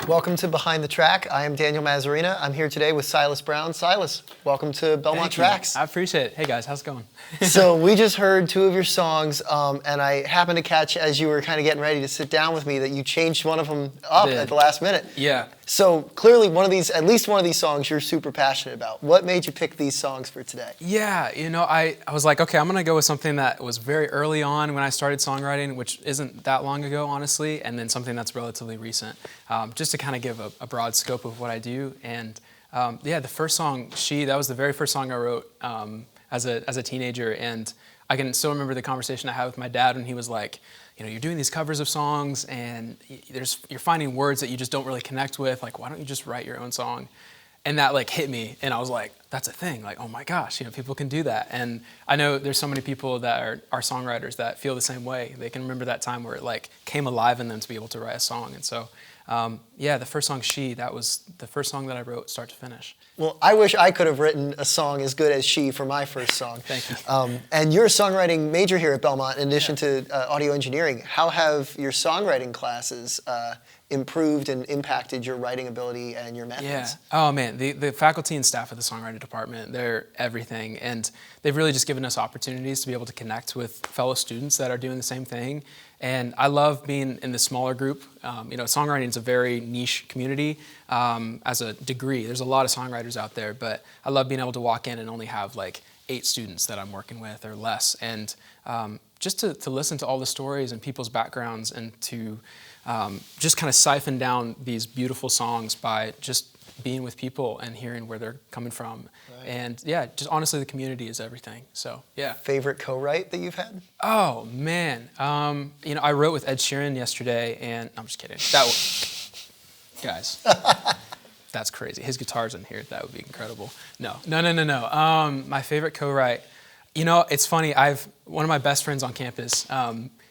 Welcome to Behind the Track. I am Daniel Mazzarina. I'm here today with Silas Brown. Silas, welcome to Belmont Tracks. I appreciate it. Hey guys, how's it going? So we just heard two of your songs, and I happened to catch as you were kind of getting ready to sit down with me that you changed one of them up at the last minute. Yeah. So clearly at least one of these songs you're super passionate about. What made you pick these songs for today? Yeah, I was like, okay, I'm going to go with something that was very early on when I started songwriting, which isn't that long ago, honestly, and then something that's relatively recent, just to kind of give a broad scope of what I do. And the first song, that was the very first song I wrote as a teenager, and I can still remember the conversation I had with my dad when he was like, you're doing these covers of songs and you're finding words that you just don't really connect with. Like, why don't you just write your own song? And that like hit me, and I was like, that's a thing. Like, oh my gosh, people can do that. And I know there's so many people that are songwriters that feel the same way. They can remember that time where it like came alive in them to be able to write a song. And so, the first song, that was the first song that I wrote start to finish. Well, I wish I could have written a song as good as She for my first song. Thank you. And you're a songwriting major here at Belmont in addition to audio engineering. How have your songwriting classes improved and impacted your writing ability and your methods? Yeah. Oh man, the faculty and staff of the songwriting department, they're everything. And they've really just given us opportunities to be able to connect with fellow students that are doing the same thing. And I love being in the smaller group. Songwriting is a very niche community as a degree. There's a lot of songwriters out there, but I love being able to walk in and only have like 8 students that I'm working with or less. And just to listen to all the stories and people's backgrounds and to just kind of siphon down these beautiful songs by just being with people and hearing where they're coming from. Right. And just honestly, the community is everything. So Favorite co-write that you've had? Oh man, I wrote with Ed Sheeran yesterday, and I'm just kidding. Guys, that's crazy. His guitar's in here. That would be incredible. No. My favorite co-write. It's funny. One of my best friends on campus.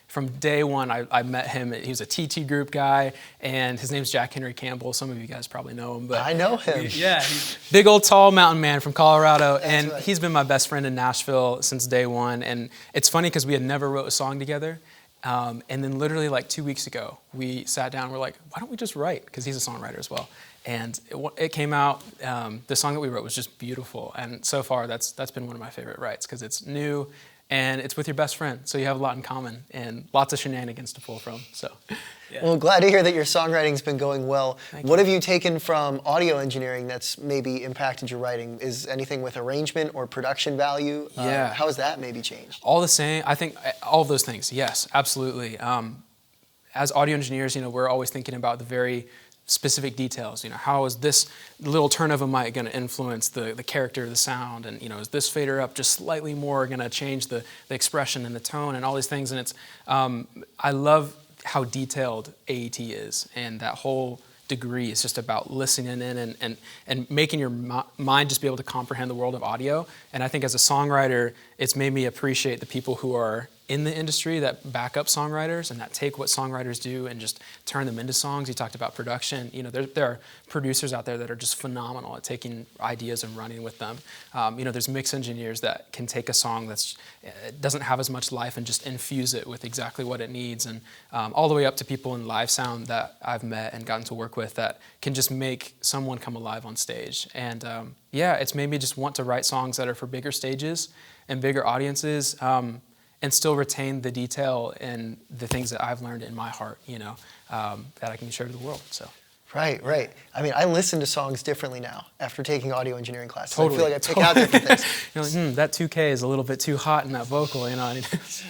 From day one, I met him. He was a TT group guy, and his name's Jack Henry Campbell. Some of you guys probably know him. But I know him. He's big old tall mountain man from Colorado. That's right. He's been my best friend in Nashville since day one. And it's funny because we had never wrote a song together. And then literally like 2 weeks ago, we sat down and we're like, why don't we just write? Because he's a songwriter as well. And it came out, the song that we wrote was just beautiful. And so far, that's been one of my favorite writes because it's new. And it's with your best friend, so you have a lot in common and lots of shenanigans to pull from. So, Well, glad to hear that your songwriting's been going well. Thank What you. have you taken from audio engineering that's maybe impacted your writing? Is anything with arrangement or production value? How has that maybe changed? All the same, I think all of those things, yes, absolutely. As audio engineers, we're always thinking about the very specific details. How is this little turn of a mic going to influence the character of the sound, and is this fader up just slightly more going to change the expression and the tone and all these things. And it's I love how detailed AET is, and that whole degree is just about listening in and making your mind just be able to comprehend the world of audio. And I think as a songwriter, it's made me appreciate the people who are in the industry that back up songwriters and that take what songwriters do and just turn them into songs. You talked about production. There are producers out there that are just phenomenal at taking ideas and running with them. There's mix engineers that can take a song that doesn't have as much life and just infuse it with exactly what it needs. And all the way up to people in live sound that I've met and gotten to work with that can just make someone come alive on stage. And it's made me just want to write songs that are for bigger stages and bigger audiences. And still retain the detail and the things that I've learned in my heart, that I can share to the world. So. Right. I mean, I listen to songs differently now after taking audio engineering classes. Totally. I feel like I pick out different things. You're like, that 2K is a little bit too hot in that vocal,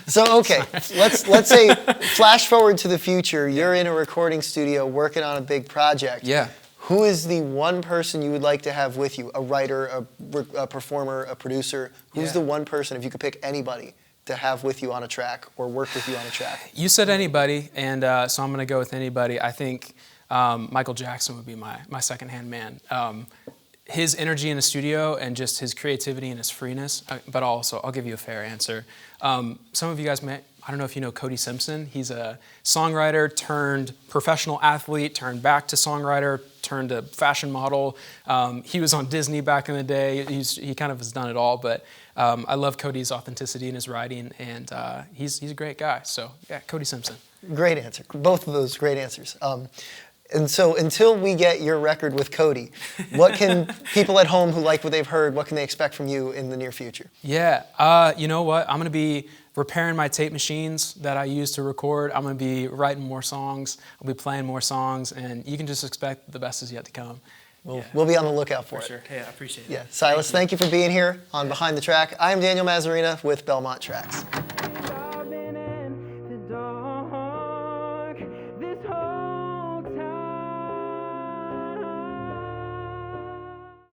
So, okay, let's say, flash forward to the future. You're in a recording studio working on a big project. Yeah. Who is the one person you would like to have with you? A writer, a performer, a producer? Who's the one person, if you could pick anybody, to have with you on a track or work with you on a track? You said anybody, and so I'm going to go with anybody. I think Michael Jackson would be my second-hand man. His energy in the studio and just his creativity and his freeness, but also, I'll give you a fair answer. Some of you guys I don't know if you know Cody Simpson. He's a songwriter turned professional athlete, turned back to songwriter, turned to fashion model. He was on Disney back in the day. He kind of has done it all, but I love Cody's authenticity in his writing, and he's a great guy. So yeah, Cody Simpson. Great answer. Both of those great answers. And so until we get your record with Cody, what can people at home who like what they've heard, what can they expect from you in the near future? Yeah, you know what? I'm going to be repairing my tape machines that I use to record. I'm going to be writing more songs. I'll be playing more songs, and you can just expect the best is yet to come. We'll be on the lookout for it. Sure. Hey, I appreciate it. Yeah, Silas, thank you for being here on Behind the Track. I am Daniel Mazzarina with Belmont Tracks.